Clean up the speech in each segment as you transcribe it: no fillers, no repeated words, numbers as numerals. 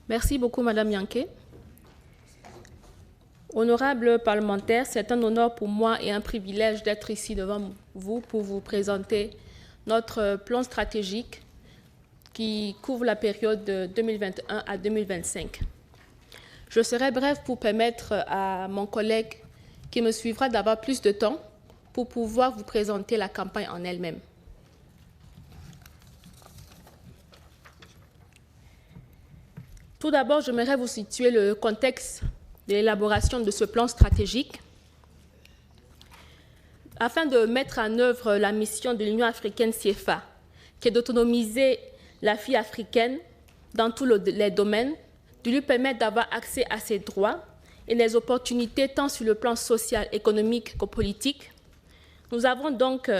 Merci beaucoup, Madame Yanké. Honorables parlementaires, c'est un honneur pour moi et un privilège d'être ici devant vous pour vous présenter notre plan stratégique qui couvre la période de 2021 à 2025. Je serai brève pour permettre à mon collègue qui me suivra d'avoir plus de temps pour pouvoir vous présenter la campagne en elle-même. Tout d'abord, j'aimerais vous situer le contexte de l'élaboration de ce plan stratégique. Afin de mettre en œuvre la mission de l'Union africaine CFA, qui est d'autonomiser la fille africaine dans tous les domaines, de lui permettre d'avoir accès à ses droits et les opportunités tant sur le plan social, économique que politique, nous avons donc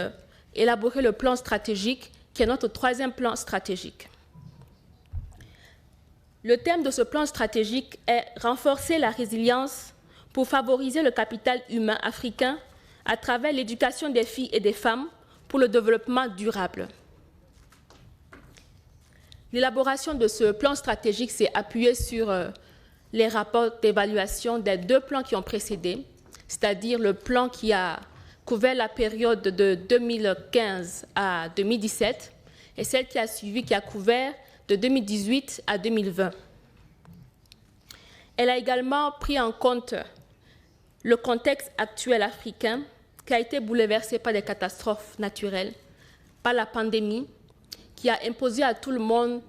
élaboré le plan stratégique, qui est notre troisième plan stratégique. Le thème de ce plan stratégique est « Renforcer la résilience pour favoriser le capital humain africain à travers l'éducation des filles et des femmes pour le développement durable ». L'élaboration de ce plan stratégique s'est appuyée sur les rapports d'évaluation des deux plans qui ont précédé, c'est-à-dire le plan qui a couvert la période de 2015 à 2017 et celle qui a suivi, qui a couvert de 2018 à 2020. Elle a également pris en compte le contexte actuel africain qui a été bouleversé par des catastrophes naturelles, par la pandémie, qui a imposé à tout le monde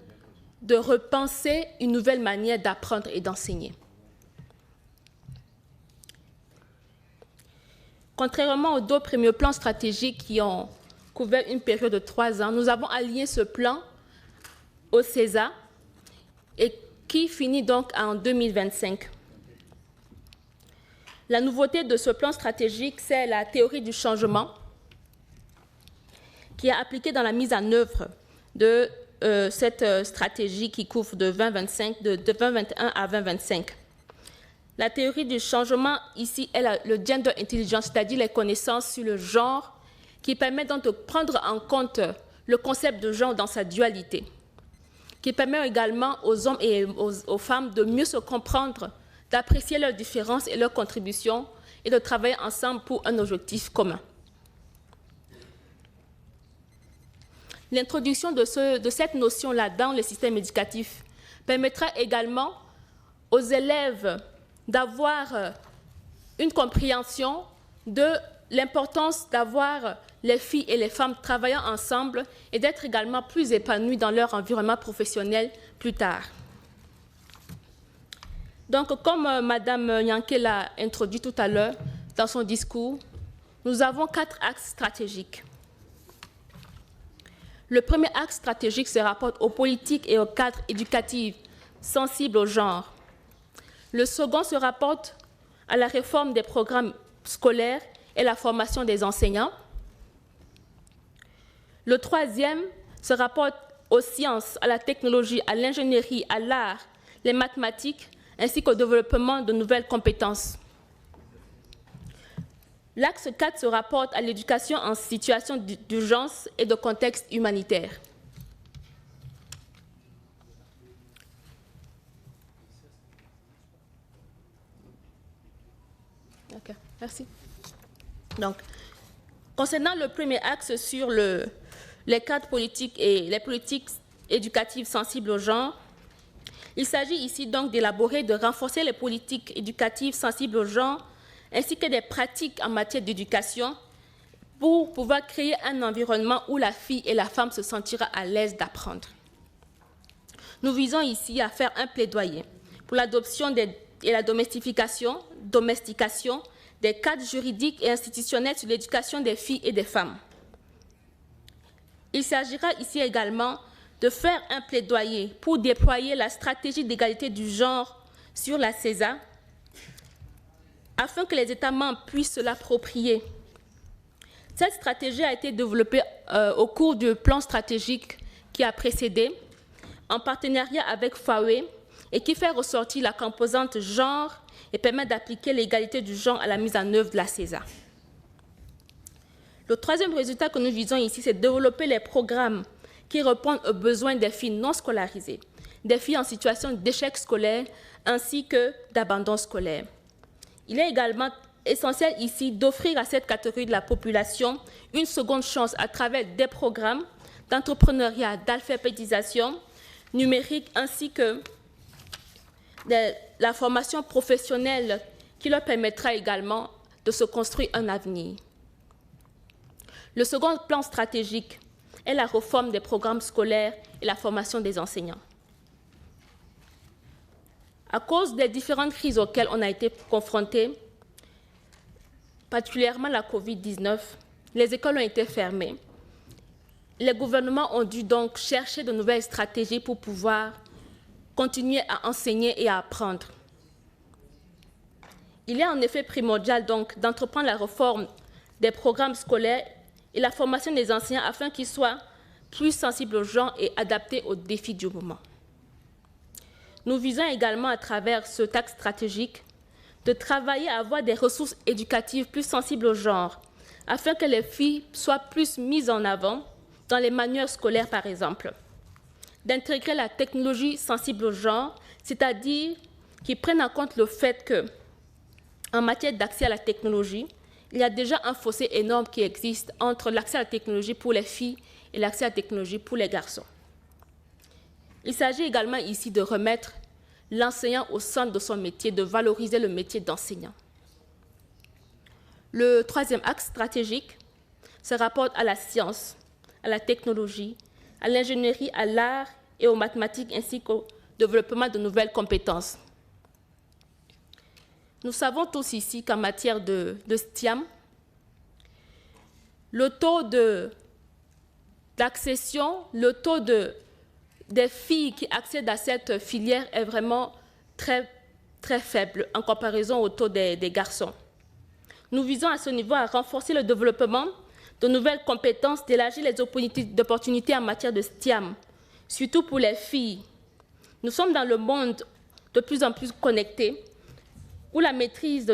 de repenser une nouvelle manière d'apprendre et d'enseigner. Contrairement aux deux premiers plans stratégiques qui ont couvert une période de 3 ans, nous avons aligné ce plan au CESA et qui finit donc en 2025. La nouveauté de ce plan stratégique, c'est la théorie du changement qui est appliquée dans la mise en œuvre de cette stratégie qui couvre de 2021 à 2025. La théorie du changement ici est le gender intelligence, c'est-à-dire les connaissances sur le genre qui permet donc de prendre en compte le concept de genre dans sa dualité, qui permet également aux hommes et aux femmes de mieux se comprendre, d'apprécier leurs différences et leurs contributions et de travailler ensemble pour un objectif commun. L'introduction de cette notion-là dans le système éducatif permettra également aux élèves d'avoir une compréhension de l'importance d'avoir les filles et les femmes travaillant ensemble et d'être également plus épanouies dans leur environnement professionnel plus tard. Donc, comme Mme Yanké l'a introduit tout à l'heure dans son discours, nous avons 4 axes stratégiques. Le premier axe stratégique se rapporte aux politiques et aux cadres éducatifs sensibles au genre. Le second se rapporte à la réforme des programmes scolaires et la formation des enseignants. Le troisième se rapporte aux sciences, à la technologie, à l'ingénierie, à l'art, les mathématiques, ainsi qu'au développement de nouvelles compétences. L'axe 4 se rapporte à l'éducation en situation d'urgence et de contexte humanitaire. Ok, merci. Donc, concernant le premier axe sur les cadres politiques et les politiques éducatives sensibles au genre, il s'agit ici donc d'élaborer, de renforcer les politiques éducatives sensibles au genre ainsi que des pratiques en matière d'éducation pour pouvoir créer un environnement où la fille et la femme se sentiront à l'aise d'apprendre. Nous visons ici à faire un plaidoyer pour l'adoption et la domestication des cadres juridiques et institutionnels sur l'éducation des filles et des femmes. Il s'agira ici également de faire un plaidoyer pour déployer la stratégie d'égalité du genre sur la CESA afin que les États membres puissent se l'approprier. Cette stratégie a été développée au cours du plan stratégique qui a précédé, en partenariat avec FAWE, et qui fait ressortir la composante genre et permet d'appliquer l'égalité du genre à la mise en œuvre de la CESA. Le troisième résultat que nous visons ici, c'est de développer les programmes qui répondent aux besoins des filles non scolarisées. des filles en situation d'échec scolaire ainsi que d'abandon scolaire. Il est également essentiel ici d'offrir à cette catégorie de la population une seconde chance à travers des programmes d'entrepreneuriat, d'alphabétisation numérique ainsi que la formation professionnelle qui leur permettra également de se construire un avenir. Le second plan stratégique est la réforme des programmes scolaires et la formation des enseignants. À cause des différentes crises auxquelles on a été confrontés, particulièrement la COVID-19, les écoles ont été fermées. Les gouvernements ont dû donc chercher de nouvelles stratégies pour pouvoir continuer à enseigner et à apprendre. Il est en effet primordial donc d'entreprendre la réforme des programmes scolaires et la formation des enseignants afin qu'ils soient plus sensibles aux gens et adaptés aux défis du moment. Nous visons également à travers ce axe stratégique de travailler à avoir des ressources éducatives plus sensibles au genre afin que les filles soient plus mises en avant dans les manuels scolaires par exemple, d'intégrer la technologie sensible au genre, c'est-à-dire qui prennent en compte le fait que, en matière d'accès à la technologie, il y a déjà un fossé énorme qui existe entre l'accès à la technologie pour les filles et l'accès à la technologie pour les garçons. Il s'agit également ici de remettre l'enseignant au centre de son métier, de valoriser le métier d'enseignant. Le troisième axe stratégique se rapporte à la science, à la technologie, à l'ingénierie, à l'art et aux mathématiques, ainsi qu'au développement de nouvelles compétences. Nous savons tous ici qu'en matière de STEAM, le taux d'accession, le taux des filles qui accèdent à cette filière est vraiment très, très faible en comparaison au taux des garçons. Nous visons à ce niveau à renforcer le développement de nouvelles compétences, d'élargir les opportunités en matière de STEAM, surtout pour les filles. Nous sommes dans le monde de plus en plus connecté, où la maîtrise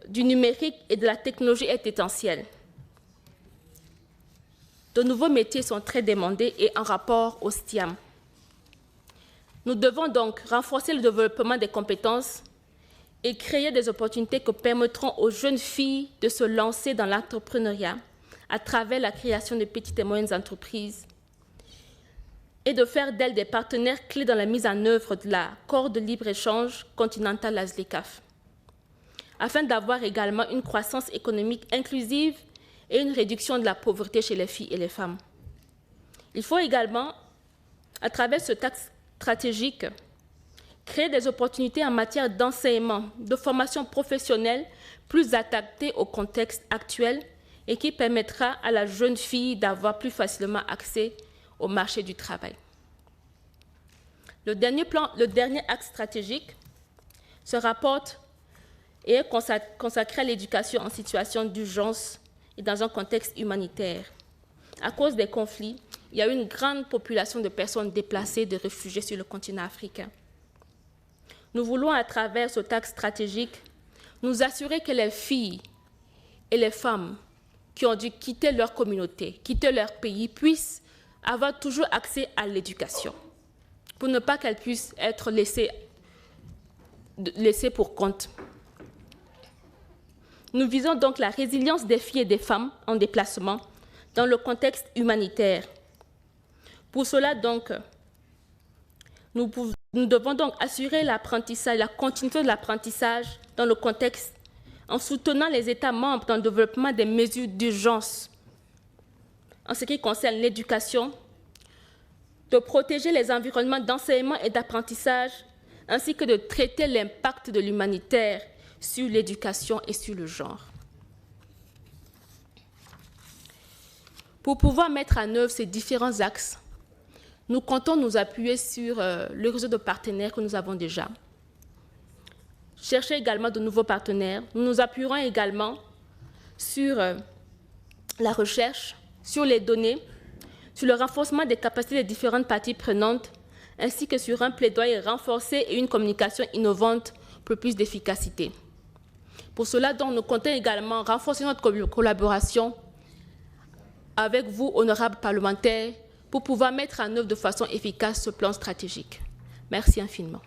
du numérique et de la technologie est essentielle. De nouveaux métiers sont très demandés et en rapport au STEAM. Nous devons donc renforcer le développement des compétences et créer des opportunités qui permettront aux jeunes filles de se lancer dans l'entrepreneuriat à travers la création de petites et moyennes entreprises et de faire d'elles des partenaires clés dans la mise en œuvre de l'accord de libre-échange continental ASLECAF, afin d'avoir également une croissance économique inclusive et une réduction de la pauvreté chez les filles et les femmes. Il faut également, à travers ce axe stratégique, créer des opportunités en matière d'enseignement, de formation professionnelle plus adaptées au contexte actuel et qui permettra à la jeune fille d'avoir plus facilement accès au marché du travail. Le dernier axe stratégique se rapporte et est consacré à l'éducation en situation d'urgence et dans un contexte humanitaire. À cause des conflits, il y a une grande population de personnes déplacées, de réfugiés sur le continent africain. Nous voulons, à travers ce axe stratégique, nous assurer que les filles et les femmes qui ont dû quitter leur communauté, quitter leur pays, puissent avoir toujours accès à l'éducation, pour ne pas qu'elles puissent être laissées pour compte. Nous visons donc la résilience des filles et des femmes en déplacement dans le contexte humanitaire. Pour cela, donc, nous devons donc assurer l'apprentissage, la continuité de l'apprentissage dans le contexte en soutenant les États membres dans le développement des mesures d'urgence en ce qui concerne l'éducation, de protéger les environnements d'enseignement et d'apprentissage, ainsi que de traiter l'impact de l'humanitaire sur l'éducation et sur le genre. Pour pouvoir mettre en œuvre ces différents axes, nous comptons nous appuyer sur le réseau de partenaires que nous avons déjà. Chercher également de nouveaux partenaires. Nous nous appuierons également sur la recherche, sur les données, sur le renforcement des capacités des différentes parties prenantes, ainsi que sur un plaidoyer renforcé et une communication innovante pour plus d'efficacité. Pour cela, donc, nous comptons également renforcer notre collaboration avec vous, honorables parlementaires, pour pouvoir mettre en œuvre de façon efficace ce plan stratégique. Merci infiniment.